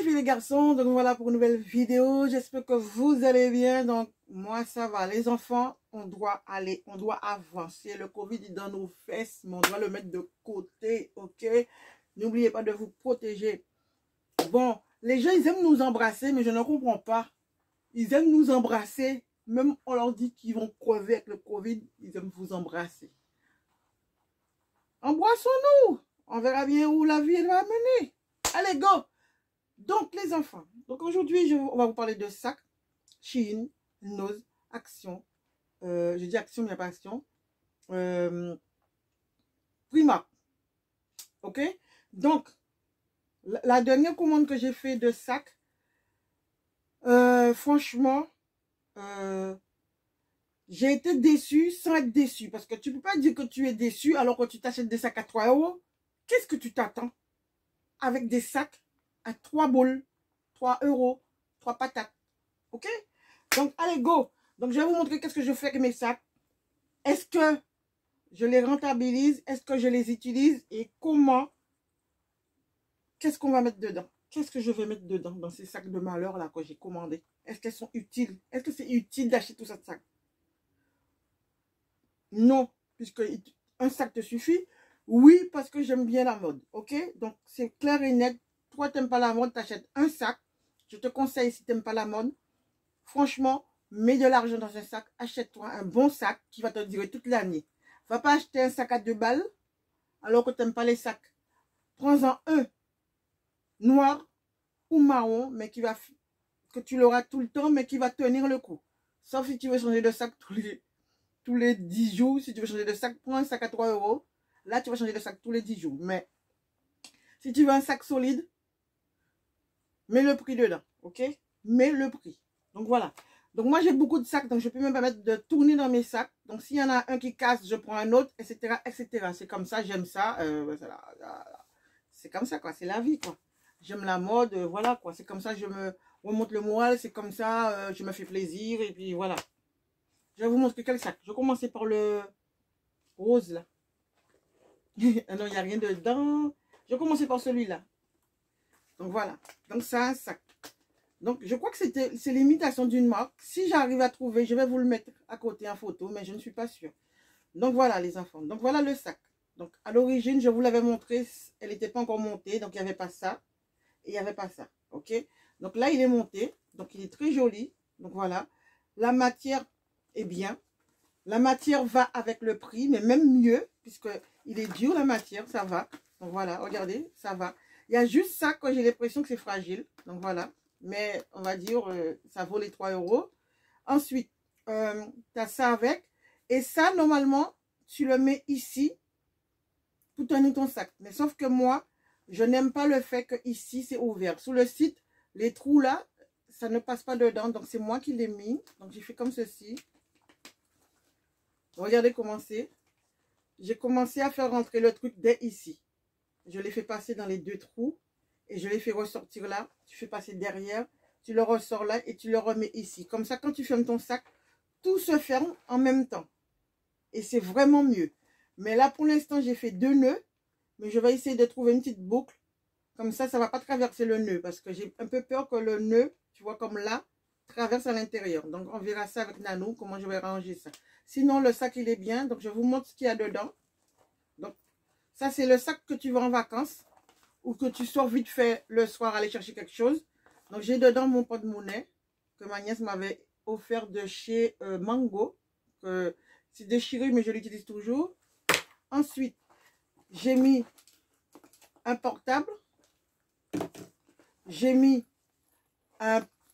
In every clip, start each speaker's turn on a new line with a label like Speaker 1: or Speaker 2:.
Speaker 1: les filles et les garçons, donc voilà pour une nouvelle vidéo. J'espère que vous allez bien. Donc moi ça va. Les enfants, on doit avancer. Le Covid est dans nos fesses, mais on doit le mettre de côté, ok? N'oubliez pas de vous protéger. Bon, les gens ils aiment nous embrasser, mais je ne comprends pas. Ils aiment nous embrasser, même on leur dit qu'ils vont crever avec le Covid, ils aiment vous embrasser. Embrassons-nous. On verra bien où la vie va mener. Allez, go! Donc, les enfants. Donc, aujourd'hui, on va vous parler de sac, Shein, Nose, Action. Je dis Action, mais il n'y a pas Action. Primark. OK? Donc, la dernière commande que j'ai fait de sac, franchement, j'ai été déçue sans être déçue. Parce que tu ne peux pas dire que tu es déçu alors que tu t'achètes des sacs à 3 €. Qu'est-ce que tu t'attends avec des sacs à 3 boules, 3 €, 3 patates? Ok? Donc, allez, go! Donc, je vais vous montrer qu'est-ce que je fais avec mes sacs. Est-ce que je les rentabilise? Est-ce que je les utilise? Et comment? Qu'est-ce qu'on va mettre dedans? Qu'est-ce que je vais mettre dedans dans ces sacs de malheur là que j'ai commandés? Est-ce qu'elles sont utiles? Est-ce que c'est utile d'acheter tout ça de sac? Non, puisque un sac te suffit. Oui, parce que j'aime bien la mode. Ok? Donc, c'est clair et net. Toi, tu n'aimes pas la mode, tu achètes un sac. Je te conseille, si tu n'aimes pas la mode, franchement, mets de l'argent dans un sac. Achète-toi un bon sac qui va te durer toute l'année. Va pas acheter un sac à 2 balles alors que tu n'aimes pas les sacs. Prends-en un noir ou marron, mais que tu l'auras tout le temps, mais qui va tenir le coup. Sauf si tu veux changer de sac tous les 10 jours. Si tu veux changer de sac, prends un sac à 3 €. Là, tu vas changer de sac tous les 10 jours. Mais si tu veux un sac solide, mets le prix dedans. Ok? Mets le prix. Donc voilà. Donc moi j'ai beaucoup de sacs, donc je peux me permettre de tourner dans mes sacs. Donc s'il y en a un qui casse, je prends un autre, etc. etc. C'est comme ça, j'aime ça. C'est comme ça quoi, c'est la vie quoi. J'aime la mode, voilà quoi. C'est comme ça, je me remonte le moral, c'est comme ça, je me fais plaisir et puis voilà. Je vais vous montrer quel sac. Je vais commencer par le rose là. Ah non, il n'y a rien dedans. Je vais commencer par celui-là. Donc voilà. Donc c'est un sac. Donc, je crois que c'est l'imitation d'une marque. Si j'arrive à trouver, je vais vous le mettre à côté en photo, mais je ne suis pas sûre. Donc, voilà les enfants. Donc, voilà le sac. Donc, à l'origine, je vous l'avais montré, elle n'était pas encore montée. Donc, il n'y avait pas ça et il n'y avait pas ça. OK? Donc, là, il est monté. Donc, il est très joli. Donc, voilà. La matière est bien. La matière va avec le prix, mais même mieux, puisqu'il est dur, la matière, ça va. Donc, voilà, regardez, ça va. Il y a juste ça que j'ai l'impression que c'est fragile. Donc, voilà. Mais on va dire, ça vaut les 3 €. Ensuite, tu as ça avec. Et ça, normalement, tu le mets ici pour tenir ton sac. Mais sauf que moi, je n'aime pas le fait que ici, c'est ouvert. Sur le site, les trous là, ça ne passe pas dedans. Donc, c'est moi qui l'ai mis. Donc, j'ai fait comme ceci. Regardez comment c'est. J'ai commencé à faire rentrer le truc dès ici. Je l'ai fait passer dans les 2 trous. Et je l'ai fait ressortir là. Tu fais passer derrière. Tu le ressors là et tu le remets ici. Comme ça, quand tu fermes ton sac, tout se ferme en même temps. Et c'est vraiment mieux. Mais là, pour l'instant, j'ai fait 2 nœuds. Mais je vais essayer de trouver une petite boucle. Comme ça ne va pas traverser le nœud. Parce que j'ai un peu peur que le nœud, tu vois, comme là, traverse à l'intérieur. Donc, on verra ça avec Nano, comment je vais ranger ça. Sinon, le sac, il est bien. Donc, je vous montre ce qu'il y a dedans. Donc, ça, c'est le sac que tu vas en vacances. Ou que tu sors vite fait le soir aller chercher quelque chose. Donc, j'ai dedans mon porte-monnaie que ma nièce m'avait offert de chez Mango. C'est déchiré, mais je l'utilise toujours. Ensuite, j'ai mis un portable. J'ai mis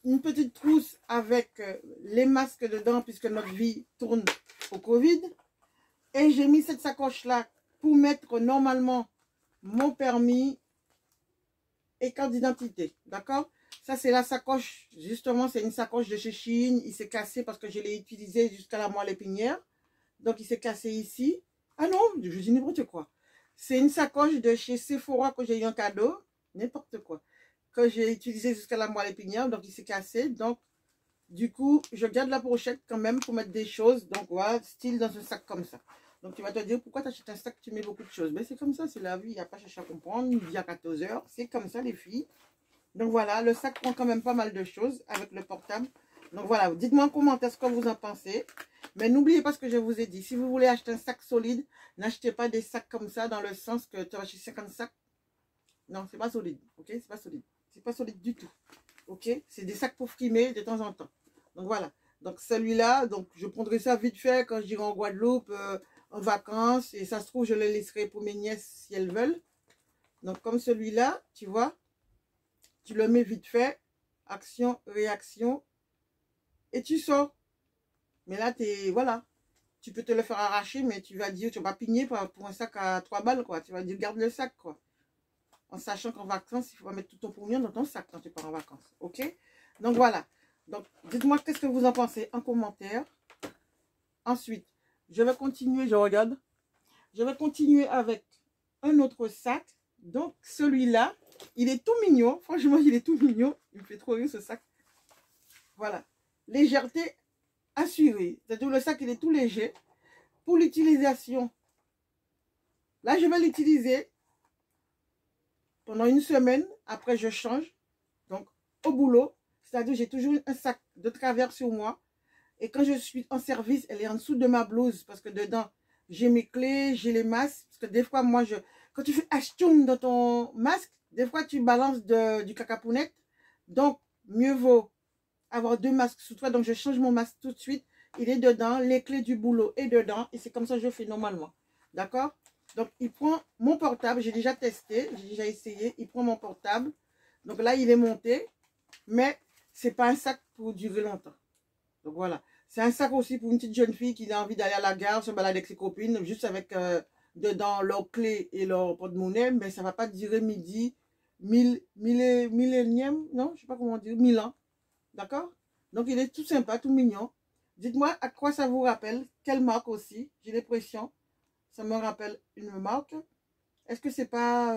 Speaker 1: une petite trousse avec les masques dedans, puisque notre vie tourne au Covid. Et j'ai mis cette sacoche-là pour mettre normalement mon permis et carte d'identité, d'accord? Ça, c'est la sacoche, justement, c'est une sacoche de chez Shein. Il s'est cassé parce que je l'ai utilisé jusqu'à la moelle épinière. Donc, il s'est cassé ici. Ah non, je dis n'importe quoi. C'est une sacoche de chez Sephora que j'ai eu en cadeau. N'importe quoi. Que j'ai utilisé jusqu'à la moelle épinière. Donc, il s'est cassé. Donc, du coup, je garde la pochette quand même pour mettre des choses. Donc, voilà, style dans un sac comme ça. Donc, tu vas te dire, pourquoi tu achètes un sac, tu mets beaucoup de choses? Ben, c'est comme ça, c'est la vie. Il n'y a pas cherché à comprendre. Il y a 14 heures. C'est comme ça, les filles. Donc voilà, le sac prend quand même pas mal de choses avec le portable. Donc voilà, dites-moi en commentaire ce que vous en pensez. Mais n'oubliez pas ce que je vous ai dit. Si vous voulez acheter un sac solide, n'achetez pas des sacs comme ça dans le sens que tu vas acheter 50 sacs. Non, c'est pas solide. Ok, c'est pas solide. C'est pas solide du tout. Ok, c'est des sacs pour frimer de temps en temps. Donc voilà. Donc celui-là, donc je prendrai ça vite fait quand j'irai en Guadeloupe en vacances. Et ça se trouve, je le laisserai pour mes nièces si elles veulent. Donc comme celui-là, tu vois, tu le mets vite fait. Action, réaction. Et tu sors. Mais là, voilà. Tu peux te le faire arracher, mais tu vas dire, tu vas pigner pour un sac à 3 balles, quoi. Tu vas dire, garde le sac, quoi. En sachant qu'en vacances, il faut pas mettre tout ton pognon dans ton sac quand tu pars en vacances. Ok? Donc voilà. Donc, dites-moi qu'est-ce que vous en pensez en commentaire. Ensuite, je vais continuer, je regarde. Je vais continuer avec un autre sac. Donc, celui-là, il est tout mignon. Franchement, il est tout mignon. Il me fait trop rire ce sac. Voilà. Légèreté assurée. C'est-à-dire le sac, il est tout léger. Pour l'utilisation, là, je vais l'utiliser pendant une semaine. Après, je change. Donc, au boulot. C'est-à-dire j'ai toujours un sac de travers sur moi. Et quand je suis en service, elle est en dessous de ma blouse. Parce que dedans, j'ai mes clés, j'ai les masques. Parce que des fois, moi, quand tu fais achoum dans ton masque, des fois, tu balances du cacapounette. Donc, mieux vaut avoir 2 masques sous toi. Donc, je change mon masque tout de suite. Il est dedans. Les clés du boulot est dedans. Et c'est comme ça que je fais normalement. D'accord? Donc, il prend mon portable. J'ai déjà testé. J'ai déjà essayé. Il prend mon portable. Donc là, il est monté. Mais c'est pas un sac pour durer longtemps. Donc voilà. C'est un sac aussi pour une petite jeune fille qui a envie d'aller à la gare, se balader avec ses copines, juste avec dedans leurs clés et leur porte-monnaie. Mais ça ne va pas durer midi, millénième, non, je sais pas comment dire, 1000 ans. D'accord? Donc il est tout sympa, tout mignon. Dites-moi à quoi ça vous rappelle. Quelle marque aussi? J'ai l'impression. Ça me rappelle une marque. Est-ce que c'est pas...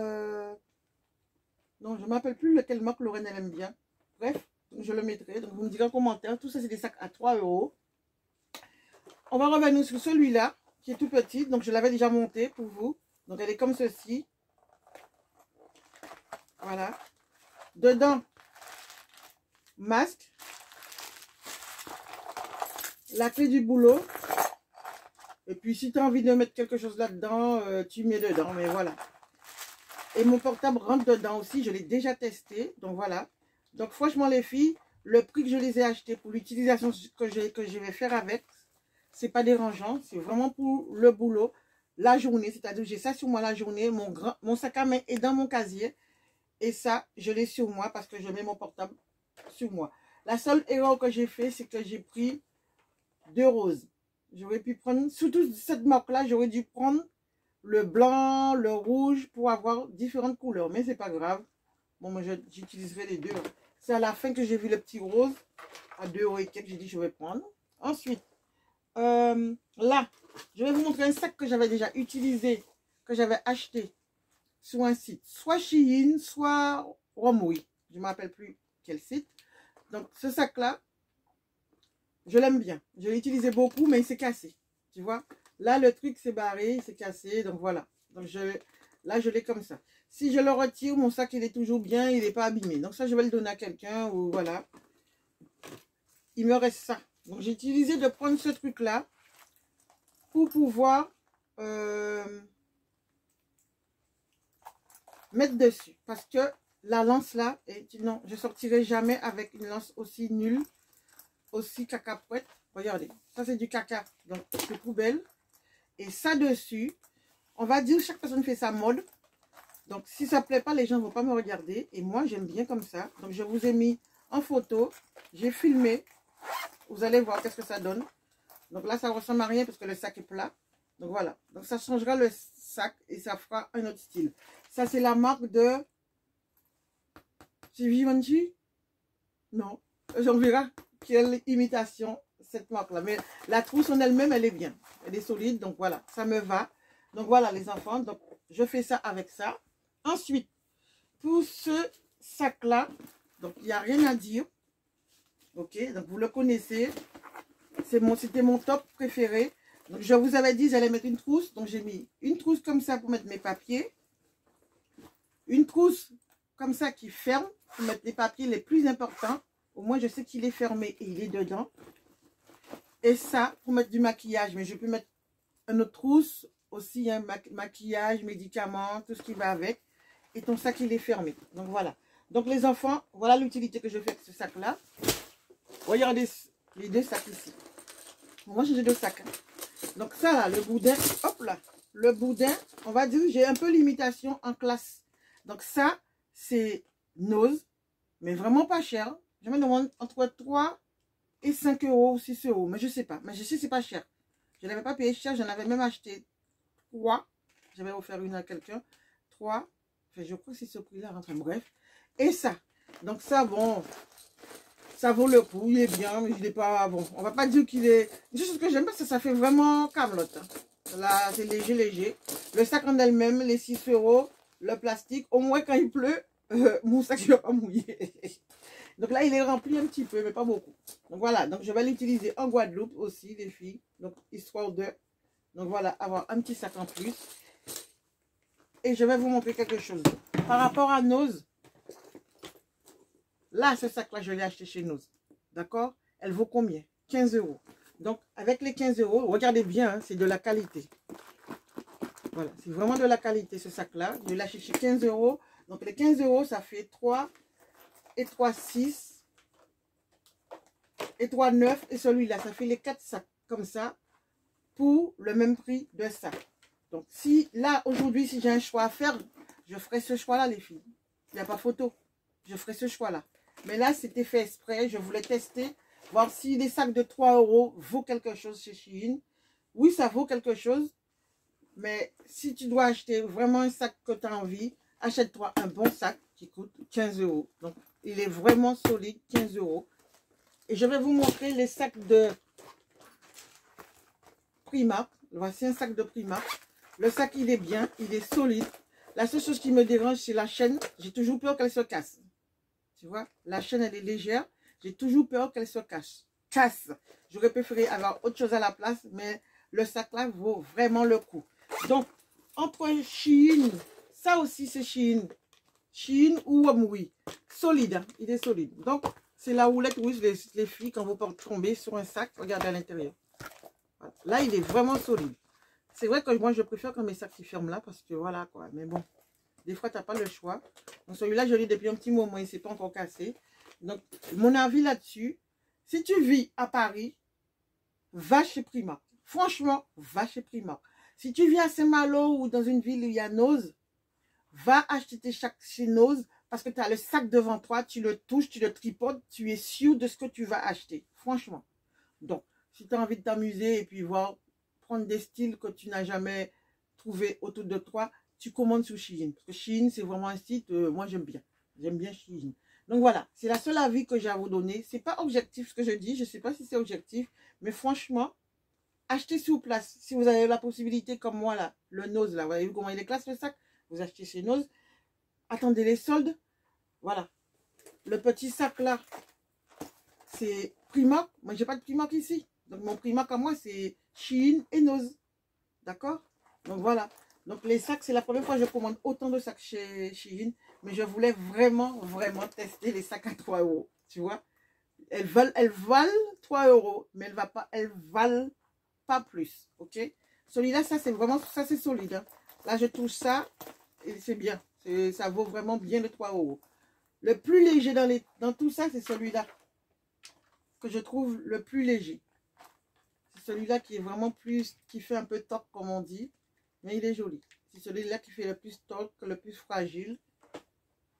Speaker 1: Non, je ne me rappelle plus lequel marque Lorraine elle aime bien. Bref, je le mettrai. Donc, vous me direz en commentaire. Tout ça, c'est des sacs à 3 €. On va revenir sur celui-là, qui est tout petit. Donc, je l'avais déjà monté pour vous. Donc, elle est comme ceci. Voilà. Dedans, masque. La clé du boulot. Et puis, si tu as envie de mettre quelque chose là-dedans, tu mets dedans. Mais voilà. Et mon portable rentre dedans aussi. Je l'ai déjà testé. Donc, voilà. Donc, franchement, les filles, le prix que je les ai achetés pour l'utilisation que je vais faire avec, c'est pas dérangeant. C'est vraiment pour le boulot, la journée. C'est-à-dire j'ai ça sur moi la journée. Mon sac à main est dans mon casier. Et ça, je l'ai sur moi parce que je mets mon portable sur moi. La seule erreur que j'ai fait, c'est que j'ai pris 2 roses. J'aurais pu prendre, surtout cette marque-là, j'aurais dû prendre le blanc, le rouge pour avoir différentes couleurs. Mais c'est pas grave. Bon, moi, j'utiliserai les deux. C'est à la fin que j'ai vu le petit rose à 2 € et quelques. J'ai dit, je vais prendre. Ensuite, là, je vais vous montrer un sac que j'avais déjà utilisé, que j'avais acheté sur un site. Soit Shein, soit Romwe. Je ne me rappelle plus quel site. Donc, ce sac-là, je l'aime bien. Je l'ai utilisé beaucoup, mais il s'est cassé. Tu vois? Là, le truc s'est barré, il s'est cassé. Donc, voilà. Donc, là, je l'ai comme ça. Si je le retire, mon sac, il est toujours bien, il n'est pas abîmé. Donc ça, je vais le donner à quelqu'un ou voilà. Il me reste ça. Donc j'ai utilisé de prendre ce truc-là pour pouvoir mettre dessus. Parce que la lance là, non, je ne sortirai jamais avec une lance aussi nulle, aussi cacapoète. Regardez, ça c'est du caca, donc c'est poubelle. Et ça dessus, on va dire chaque personne fait sa mode. Donc, si ça ne plaît pas, les gens ne vont pas me regarder. Et moi, j'aime bien comme ça. Donc, je vous ai mis en photo. J'ai filmé. Vous allez voir qu'est-ce que ça donne. Donc là, ça ne ressemble à rien parce que le sac est plat. Donc, voilà. Donc, ça changera le sac et ça fera un autre style. Ça, c'est la marque de... C'est Givenchy? Non. On verra quelle imitation cette marque-là. Mais la trousse en elle-même, elle est bien. Elle est solide. Donc, voilà. Ça me va. Donc, voilà, les enfants. Donc, je fais ça avec ça. Ensuite, pour ce sac-là, donc il n'y a rien à dire. Ok, donc vous le connaissez. C'était mon top préféré. Donc je vous avais dit, j'allais mettre une trousse. Donc j'ai mis une trousse comme ça pour mettre mes papiers. Une trousse comme ça qui ferme. pour mettre les papiers les plus importants. Au moins, je sais qu'il est fermé et il est dedans. Et ça, pour mettre du maquillage. Mais je peux mettre une autre trousse aussi, hein, maquillage, médicaments, tout ce qui va avec. Et ton sac, il est fermé. Donc, voilà. Donc, les enfants, voilà l'utilité que je fais avec ce sac-là. Regardez les deux sacs ici. Moi, j'ai deux sacs. Hein. Donc, ça, là, le boudin, hop là. Le boudin, on va dire, j'ai un peu l'imitation en classe. Donc, ça, c'est Nose, mais vraiment pas cher. Je me demande entre 3 et 5 euros ou 6 euros. Mais je sais pas. Mais je sais que c'est pas cher. Je n'avais pas payé cher. J'en avais même acheté 3. J'avais offert une à quelqu'un. 3. Enfin, je crois que c'est ce prix-là. Enfin, bref. Et ça. Donc, ça, bon. Ça vaut le coup. Il est bien. Mais il n'est pas bon. On va pas dire qu'il est. Juste ce que j'aime pas, c'est que ça fait vraiment camelote. Là, c'est léger, léger. Le sac en elle-même, les 6 euros. Le plastique. Au moins, quand il pleut, mon sac ne va pas mouiller. Donc là, il est rempli un petit peu, mais pas beaucoup. Donc voilà, donc je vais l'utiliser en Guadeloupe aussi, les filles. Donc, histoire de, donc voilà, avoir un petit sac en plus. Et je vais vous montrer quelque chose. Par rapport à Nose, là, ce sac-là, je l'ai acheté chez Nose. D'accord? Elle vaut combien? 15 euros. Donc, avec les 15 euros, regardez bien, hein, c'est de la qualité. Voilà, c'est vraiment de la qualité, ce sac-là. Je l'ai acheté chez 15 euros. Donc, les 15 euros, ça fait 3 et 3, 6 et 3, 9 et celui-là, ça fait les 4 sacs comme ça pour le même prix de sac. Donc, si là, aujourd'hui, si j'ai un choix à faire, je ferai ce choix-là, les filles. Il n'y a pas photo. Je ferai ce choix-là. Mais là, c'était fait exprès. Je voulais tester, voir si les sacs de 3 euros vaut quelque chose chez Shein. Oui, ça vaut quelque chose. Mais si tu dois acheter vraiment un sac que tu as envie, achète-toi un bon sac qui coûte 15 euros. Donc, il est vraiment solide, 15 euros. Et je vais vous montrer les sacs de Primark. Voici un sac de Primark. Le sac, il est bien, il est solide. La seule chose qui me dérange, c'est la chaîne. J'ai toujours peur qu'elle se casse. Tu vois, la chaîne, elle est légère. J'ai toujours peur qu'elle se casse. J'aurais préféré avoir autre chose à la place, mais le sac-là vaut vraiment le coup. Donc, entre Shein, ça aussi, c'est Shein. Shein ou Amway. Solide, hein? Il est solide. Donc, c'est la houlette rouge, les filles, quand vous tombez sur un sac, regardez à l'intérieur. Voilà. Là, il est vraiment solide. C'est vrai que moi, je préfère quand mes sacs se ferment là, parce que voilà, quoi. Mais bon, des fois, tu n'as pas le choix. Donc, celui-là, je l'ai depuis un petit moment, il ne s'est pas encore cassé. Donc, mon avis là-dessus, si tu vis à Paris, va chez Primark. Franchement, va chez Primark. Si tu vis à Saint-Malo ou dans une ville où il y a Nose, va acheter tes sacs chez Nose parce que tu as le sac devant toi, tu le touches, tu le tripodes, tu es sûr de ce que tu vas acheter. Franchement. Donc, si tu as envie de t'amuser et puis voir, prendre des styles que tu n'as jamais trouvé autour de toi, tu commandes sur Shein. Parce que Shein, c'est vraiment un site, moi j'aime bien. J'aime bien Shein. Donc voilà, c'est la seule avis que j'ai à vous donner. C'est pas objectif ce que je dis, je ne sais pas si c'est objectif, mais franchement, achetez sur place. Si vous avez la possibilité, comme moi là, le Nose là, vous voyez comment il est classe le sac, vous achetez chez Nose. Attendez les soldes. Voilà. Le petit sac là, c'est Primark. Moi, j'ai pas de Primark ici. Donc, mon Primark à moi, c'est Shein et Nose. D'accord? Donc, voilà. Donc, les sacs, c'est la première fois que je commande autant de sacs chez Shein. Mais je voulais vraiment, vraiment tester les sacs à 3 euros. Tu vois? Elles valent 3 euros. Mais elles valent pas plus. Ok? Celui-là, ça, c'est vraiment, ça, c'est solide. Hein. Là, je touche ça et c'est bien. Ça vaut vraiment bien les 3 euros. Le plus léger dans tout ça, c'est celui-là. Que je trouve le plus léger. C'est celui-là qui est vraiment plus, qui fait un peu torque, comme on dit. Mais il est joli. C'est celui-là qui fait le plus torque, le plus fragile.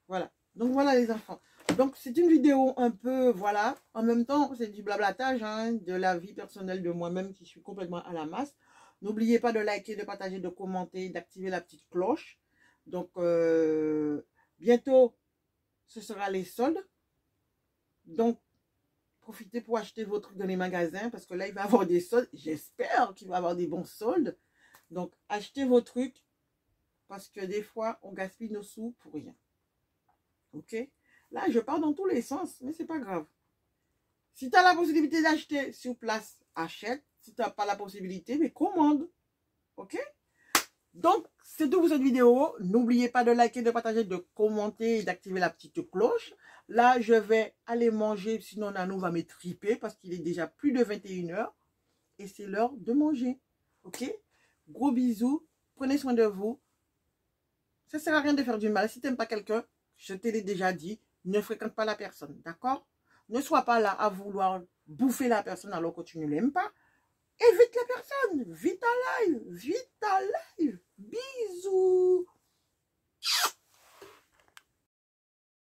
Speaker 1: Voilà. Donc, voilà les enfants. Donc, c'est une vidéo un peu, voilà. En même temps, c'est du blablatage, hein, de la vie personnelle de moi-même qui suis complètement à la masse. N'oubliez pas de liker, de partager, de commenter, d'activer la petite cloche. Donc, bientôt, ce sera les soldes. Donc, profitez pour acheter vos trucs dans les magasins parce que là, il va y avoir des soldes. J'espère qu'il va y avoir des bons soldes. Donc, achetez vos trucs parce que des fois, on gaspille nos sous pour rien. Ok? Là, je pars dans tous les sens, mais c'est pas grave. Si tu as la possibilité d'acheter sur place, achète. Si tu n'as pas la possibilité, mais commande. Ok? Donc, c'est tout pour cette vidéo. N'oubliez pas de liker, de partager, de commenter et d'activer la petite cloche. Là, je vais aller manger, sinon Nanou va m'étriper parce qu'il est déjà plus de 21 h. Et c'est l'heure de manger. Ok? Gros bisous. Prenez soin de vous. Ça ne sert à rien de faire du mal. Si tu n'aimes pas quelqu'un, je te l'ai déjà dit, ne fréquente pas la personne. D'accord? Ne sois pas là à vouloir bouffer la personne alors que tu ne l'aimes pas. Évite la personne. Vite à live. Vite à live.